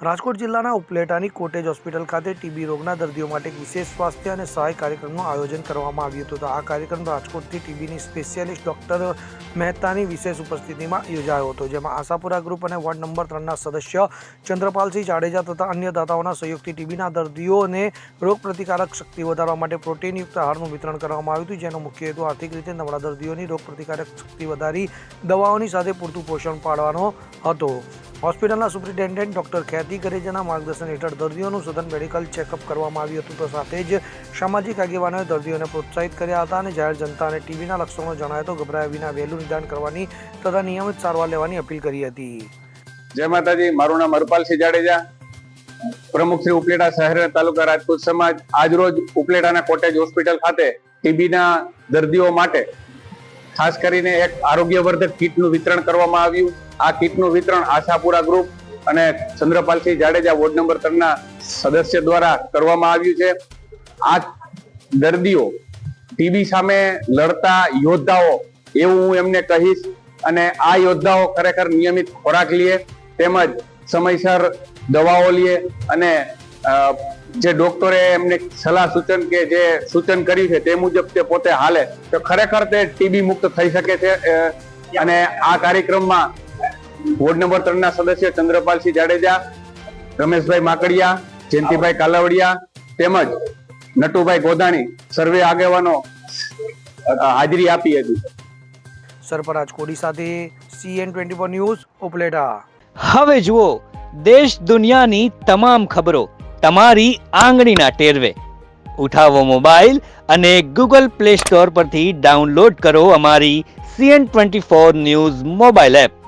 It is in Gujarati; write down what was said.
રાજકોટ જિલ્લાના ઉપલેટાની કોટેજ હોસ્પિટલ ખાતે ટીબી રોગના દર્દીઓ માટે એક વિશેષ સ્વાસ્થ્ય અને સહાય કાર્યક્રમનું આયોજન કરવામાં આવ્યું હતું. આ કાર્યક્રમ રાજકોટથી ટીબીની સ્પેશિયાલિસ્ટ ડોક્ટર મહેતાની વિશેષ ઉપસ્થિતિમાં યોજાયો હતો, જેમાં આશાપુરા ગ્રુપ અને વોર્ડ નંબર 3ના સદસ્ય ચંદ્રપાલસિંહ જાડેજા તથા અન્ય દાતાઓના સહયોગથી ટીબીના દર્દીઓને રોગપ્રતિકારક શક્તિ વધારવા માટે પ્રોટીનયુક્ત આહારનું વિતરણ કરવામાં આવ્યું હતું, જેનો મુખ્ય હેતુ આર્થિક રીતે નબળા દર્દીઓની રોગપ્રતિકારક શક્તિ વધારી દવાઓની સાથે પૂરતું પોષણ પાડવાનો હતો. હોસ્પિટલના સુપ્રિન્ટેન્ડન્ટ ડોક્ટર ખ્યાતિ ગરેજાના માર્ગદર્શન હેઠળ દર્દીઓનું સઘન મેડિકલ ચેકઅપ કરવામાં આવ્યું હતું. તો સાથે જ સામાજિક આગેવાનોએ દર્દીઓને પ્રોત્સાહિત કર્યા હતા અને જાહેર જનતાને ટીબીના લક્ષણો જણાય તો ગભરાયા વિના વહેલું નિદાન કરવાની તથા નિયમિત સારવાર લેવાની અપીલ કરી હતી. જય માતાજી. મારું નામ હરપાલસિંહ જાડેજા, પ્રમુખ શ્રી ઉપલેટા શહેર અને તાલુકા રાજપૂત સમાજ. આજરોજ ઉપલેટાના કોટેજ હોસ્પિટલ ખાતે ટીબીના દર્દીઓ માટે ખાસ કરીને એક આરોગ્યવર્ધક કીટનું વિતરણ કરવામાં આવ્યું. આ કીટનું વિતરણ આશાપુરા ગ્રુપ અને ચંદ્રપાલસિંહ જાડેજા વોર્ડ નંબર 3ના સદસ્ય દ્વારા કરવામાં આવ્યું છે. આ દર્દીઓ ટીબી સામે લડતા યોદ્ધાઓ એવું હું એમને કહીશ, અને આ યોદ્ધાઓ ખરેખર નિયમિત ખોરાક લે તેમજ સમયસર દવાઓ લે અને જે ડોક્ટરે એમને સલાહ સૂચન કે જે સૂચન કર્યું છે તે મુજબ તે પોતે હાલે તો ખરેખર તે ટીબી મુક્ત થઈ શકે છે. અને આ કાર્યક્રમમાં વોર્ડ નંબર 3ના સદસ્ય ચંદ્રપાલસિંહ જાડેજા, રમેશભાઈ માકડિયા, જયંતિભાઈ કાલાવડિયા તેમજ નટુભાઈ ગોધાણી સર્વે આગેવાનો હાજરી આપી હતી. સરફરાજ કોડી સાથે CN24 ન્યૂઝ ઉપલેટા. હવે જુઓ દેશ દુનિયાની તમામ ખબરો તમારી આંગળીના ટેરવે. ઉઠાવો મોબાઈલ અને Google Play Store પરથી ડાઉનલોડ કરો અમારી CN24 ન્યૂઝ મોબાઈલ એપ.